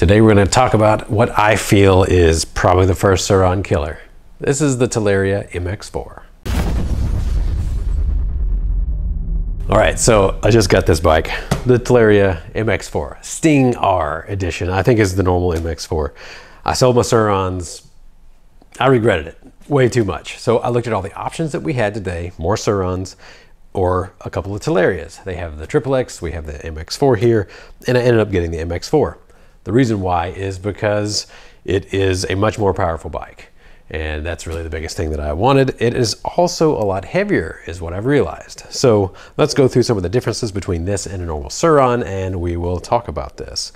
Today we're going to talk about what I feel is probably the first SUR RON killer. This is the Talaria MX4. All right, so I just got this bike, the Talaria MX4 Sting R edition. I think is the normal MX4. I sold my SUR RONs. I regretted it way too much. So I looked at all the options that we had today, more SUR RONs or a couple of Talarias. They have the XXX, we have the MX4 here, and I ended up getting the MX4. The reason why is because it is a much more powerful bike. And that's really the biggest thing that I wanted. It is also a lot heavier is what I've realized. So let's go through some of the differences between this and a normal SUR RON, and we will talk about this.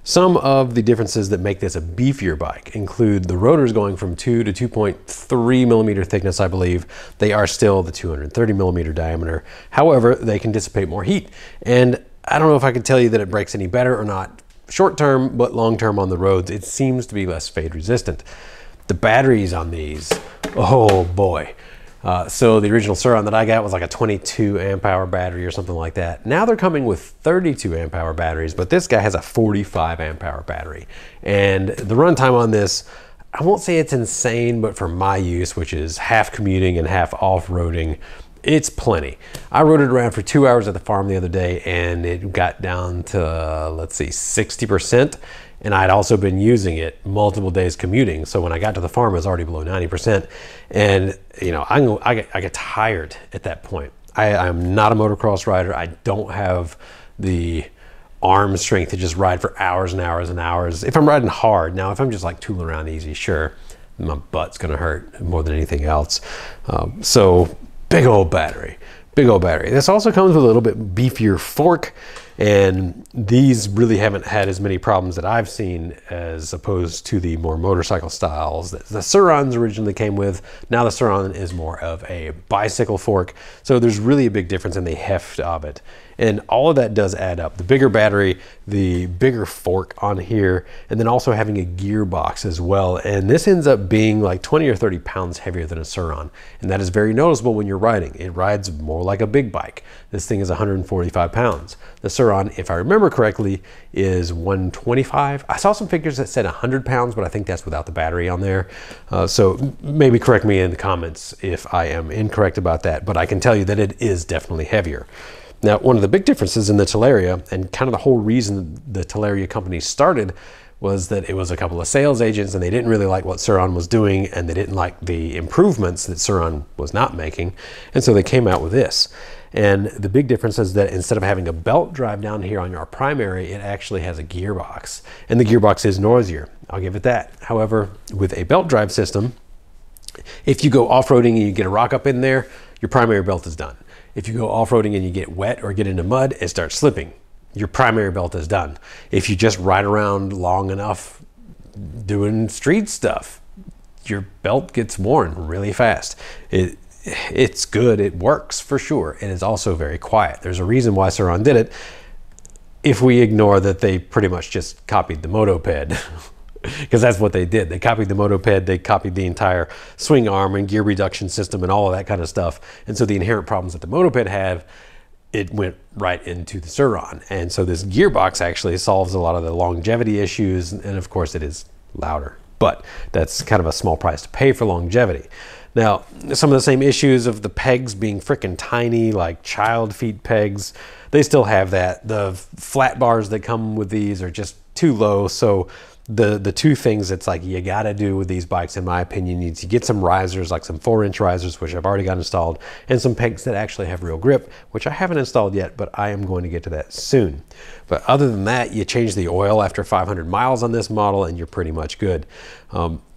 Some of the differences that make this a beefier bike include the rotors going from 2 to 2.3 millimeter thickness, I believe. They are still the 230 millimeter diameter. However, they can dissipate more heat. And I don't know if I can tell you that it breaks any better or not short term, but long term on the roads, it seems to be less fade resistant. The batteries on these, oh boy. So the original SUR RON that I got was like a 22 amp hour battery or something like that. Now they're coming with 32 amp hour batteries, but this guy has a 45 amp hour battery. And the runtime on this, I won't say it's insane, but for my use, which is half commuting and half off-roading, it's plenty. I rode it around for 2 hours at the farm the other day and it got down to, let's see, 60%. And I'd also been using it multiple days commuting. So when I got to the farm, it was already below 90%. And you know, I get tired at that point. I'm not a motocross rider. I don't have the arm strength to just ride for hours and hours and hours. If I'm riding hard, now if I'm just like tooling around easy, sure, my butt's gonna hurt more than anything else. So big old battery, big old battery. This also comes with a little bit beefier fork, and these really haven't had as many problems that I've seen as opposed to the more motorcycle styles that the SUR RONs originally came with. Now the SUR RON is more of a bicycle fork, so there's really a big difference in the heft of it. And all of that does add up. The bigger battery, the bigger fork on here, and then also having a gearbox as well. And this ends up being like 20 or 30 pounds heavier than a SUR RON. And that is very noticeable when you're riding. It rides more like a big bike. This thing is 145 pounds. The SUR RON, if I remember correctly, is 125. I saw some figures that said 100 pounds, but I think that's without the battery on there. So maybe correct me in the comments if I am incorrect about that, but I can tell you that it is definitely heavier. Now, one of the big differences in the Talaria, and kind of the whole reason the Talaria company started, was that it was a couple of sales agents and they didn't really like what SUR RON was doing, and they didn't like the improvements that SUR RON was not making. And so they came out with this. And the big difference is that instead of having a belt drive down here on your primary, it actually has a gearbox. And the gearbox is noisier, I'll give it that. However, with a belt drive system, if you go off-roading and you get a rock up in there, your primary belt is done. If you go off-roading and you get wet or get into mud, it starts slipping. Your primary belt is done. If you just ride around long enough doing street stuff, your belt gets worn really fast. It's good, it works for sure. It is also very quiet. There's a reason why SUR RON did it, if we ignore that they pretty much just copied the motoped. Because that's what they did. They copied the motoped, they copied the entire swing arm and gear reduction system and all of that kind of stuff. And so the inherent problems that the motoped have, it went right into the SUR RON. And so this gearbox actually solves a lot of the longevity issues. And of course it is louder, but that's kind of a small price to pay for longevity. Now, some of the same issues of the pegs being freaking tiny, like child feet pegs, they still have that. The flat bars that come with these are just too low. So the two things it's like you gotta do with these bikes, in my opinion, is you get some risers, like some 4-inch risers, which I've already got installed, and some pegs that actually have real grip, which I haven't installed yet, but I am going to get to that soon. But other than that, you change the oil after 500 miles on this model and you're pretty much good.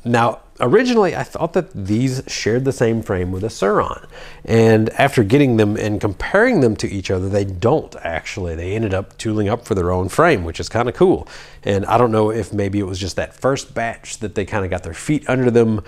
Now, originally I thought that these shared the same frame with a SUR RON, and after getting them and comparing them to each other, they don't actually. They ended up tooling up for their own frame, which is kind of cool. And I don't know if maybe it was just that first batch that they kind of got their feet under them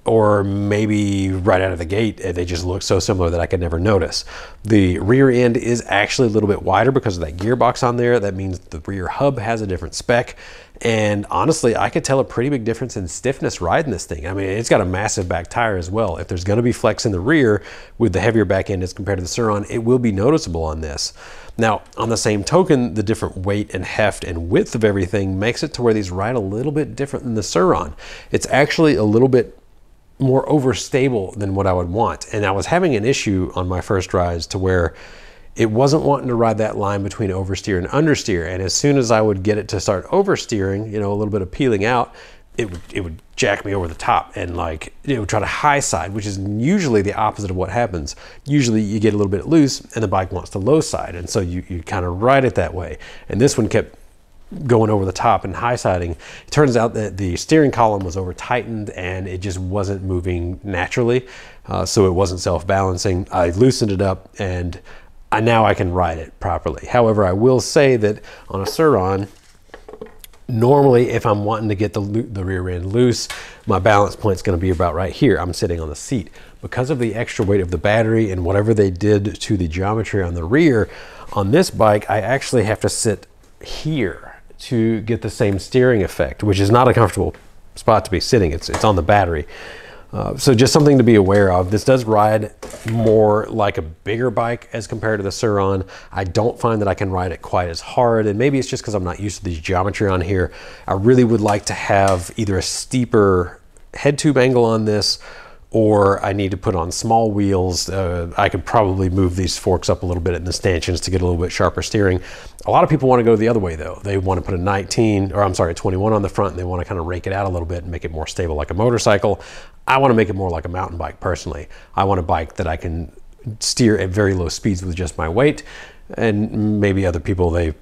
or maybe right out of the gate, they just look so similar that I could never notice. The rear end is actually a little bit wider because of that gearbox on there. That means the rear hub has a different spec. And honestly, I could tell a pretty big difference in stiffness riding this thing. I mean, it's got a massive back tire as well. If there's gonna be flex in the rear with the heavier back end as compared to the SUR RON, it will be noticeable on this. Now, on the same token, the different weight and heft and width of everything makes it to where these ride a little bit different than the SUR RON. It's actually a little bit more overstable than what I would want. And I was having an issue on my first rides to where it wasn't wanting to ride that line between oversteer and understeer. And as soon as I would get it to start oversteering, you know, a little bit of peeling out, it would jack me over the top, and like it would try to high side, which is usually the opposite of what happens. Usually you get a little bit loose and the bike wants to low side. And so you kind of ride it that way. And this one kept going over the top and high siding. It turns out that the steering column was over tightened and it just wasn't moving naturally. So it wasn't self-balancing. I loosened it up and now I can ride it properly. However, I will say that on a SUR RON, normally if I'm wanting to get the rear end loose, my balance point's gonna be about right here. I'm sitting on the seat. Because of the extra weight of the battery and whatever they did to the geometry on the rear, on this bike, I actually have to sit here to get the same steering effect, which is not a comfortable spot to be sitting. It's on the battery. So just something to be aware of. This does ride more like a bigger bike as compared to the SUR RON. I don't find that I can ride it quite as hard, and maybe it's just because I'm not used to the geometry on here. I really would like to have either a steeper head tube angle on this, or I need to put on small wheels. I could probably move these forks up a little bit in the stanchions to get a little bit sharper steering. A lot of people want to go the other way though. They want to put a 21 on the front, and they want to kind of rake it out a little bit and make it more stable like a motorcycle. I want to make it more like a mountain bike personally. I want a bike that I can steer at very low speeds with just my weight, and maybe other people, they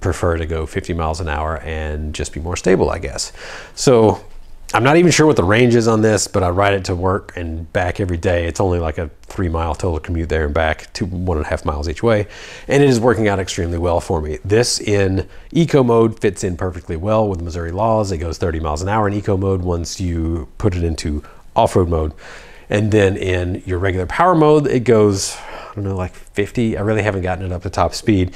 prefer to go 50 miles an hour and just be more stable, I guess. So I'm not even sure what the range is on this, but I ride it to work and back every day. It's only like a 3-mile total commute there and back, 1.5 miles each way. And it is working out extremely well for me. This in eco mode fits in perfectly well with Missouri laws. It goes 30 miles an hour in eco mode once you put it into off-road mode. And then in your regular power mode, it goes, I don't know, like 50. I really haven't gotten it up to top speed.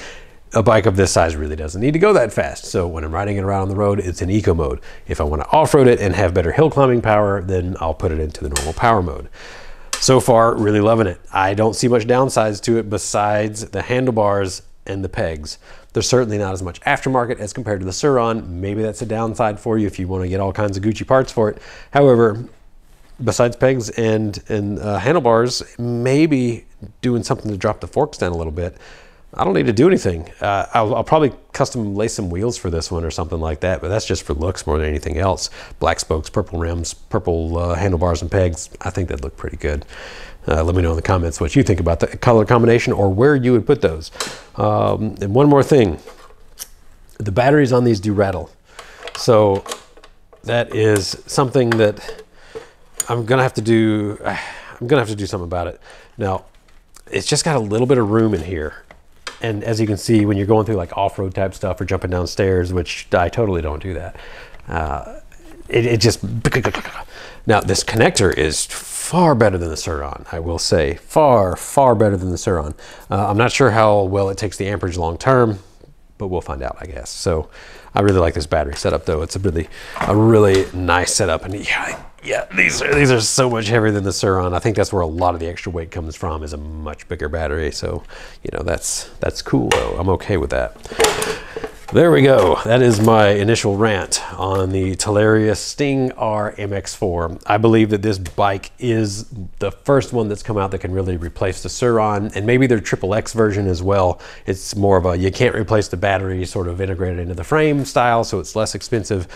A bike of this size really doesn't need to go that fast. So when I'm riding it around on the road, it's in eco mode. If I want to off-road it and have better hill climbing power, then I'll put it into the normal power mode. So far, really loving it. I don't see much downsides to it besides the handlebars and the pegs. There's certainly not as much aftermarket as compared to the SUR RON. Maybe that's a downside for you if you want to get all kinds of Gucci parts for it. However, besides pegs and handlebars, maybe doing something to drop the forks down a little bit, I don't need to do anything. I'll probably custom lace some wheels for this one or something like that, but that's just for looks more than anything else. Black spokes, purple rims, purple handlebars and pegs. I think that'd look pretty good. Let me know in the comments what you think about the color combination or where you would put those. And one more thing, the batteries on these do rattle. So that is something that I'm gonna have to do something about it. Now, it's just got a little bit of room in here. And as you can see, when you're going through like off-road type stuff or jumping down stairs, which I totally don't do that, it just... Now, this connector is far better than the SUR RON, I will say. Far, far better than the SUR RON. I'm not sure how well it takes the amperage long term, but we'll find out, I guess. So I really like this battery setup though. It's a really nice setup. And yeah, these are so much heavier than the SUR RON. I think that's where a lot of the extra weight comes from, is a much bigger battery. So, you know, that's cool though. I'm okay with that. There we go. That is my initial rant on the Talaria Sting R MX4. I believe that this bike is the first one that's come out that can really replace the SUR RON, and maybe their XXX version as well. It's more of a, you can't replace the battery sort of integrated into the frame style, so it's less expensive.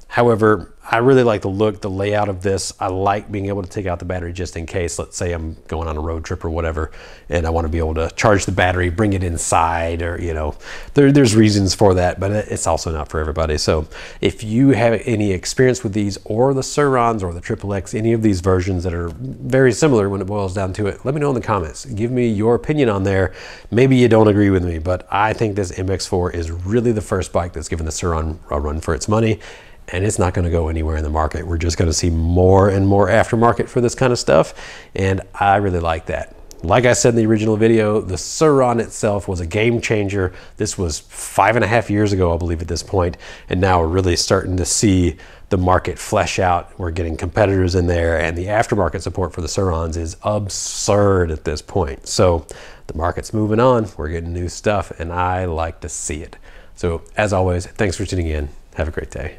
However, I really like the look, the layout of this. I like being able to take out the battery just in case. Let's say I'm going on a road trip or whatever, and I want to be able to charge the battery, bring it inside, or, you know, there's reasons for that, but it's also not for everybody. So if you have any experience with these, or the SUR RONs or the XXX, any of these versions that are very similar when it boils down to it, let me know in the comments. Give me your opinion on there. Maybe you don't agree with me, but I think this MX4 is really the first bike that's given the SUR RON a run for its money. and it's not going to go anywhere in the market. We're just going to see more and more aftermarket for this kind of stuff, and I really like that. Like I said in the original video, the SUR RON itself was a game changer. This was 5.5 years ago, I believe, at this point, and now we're really starting to see the market flesh out. We're getting competitors in there, and the aftermarket support for the SUR RONs is absurd at this point. So the market's moving on. We're getting new stuff, and I like to see it. So as always, thanks for tuning in. Have a great day.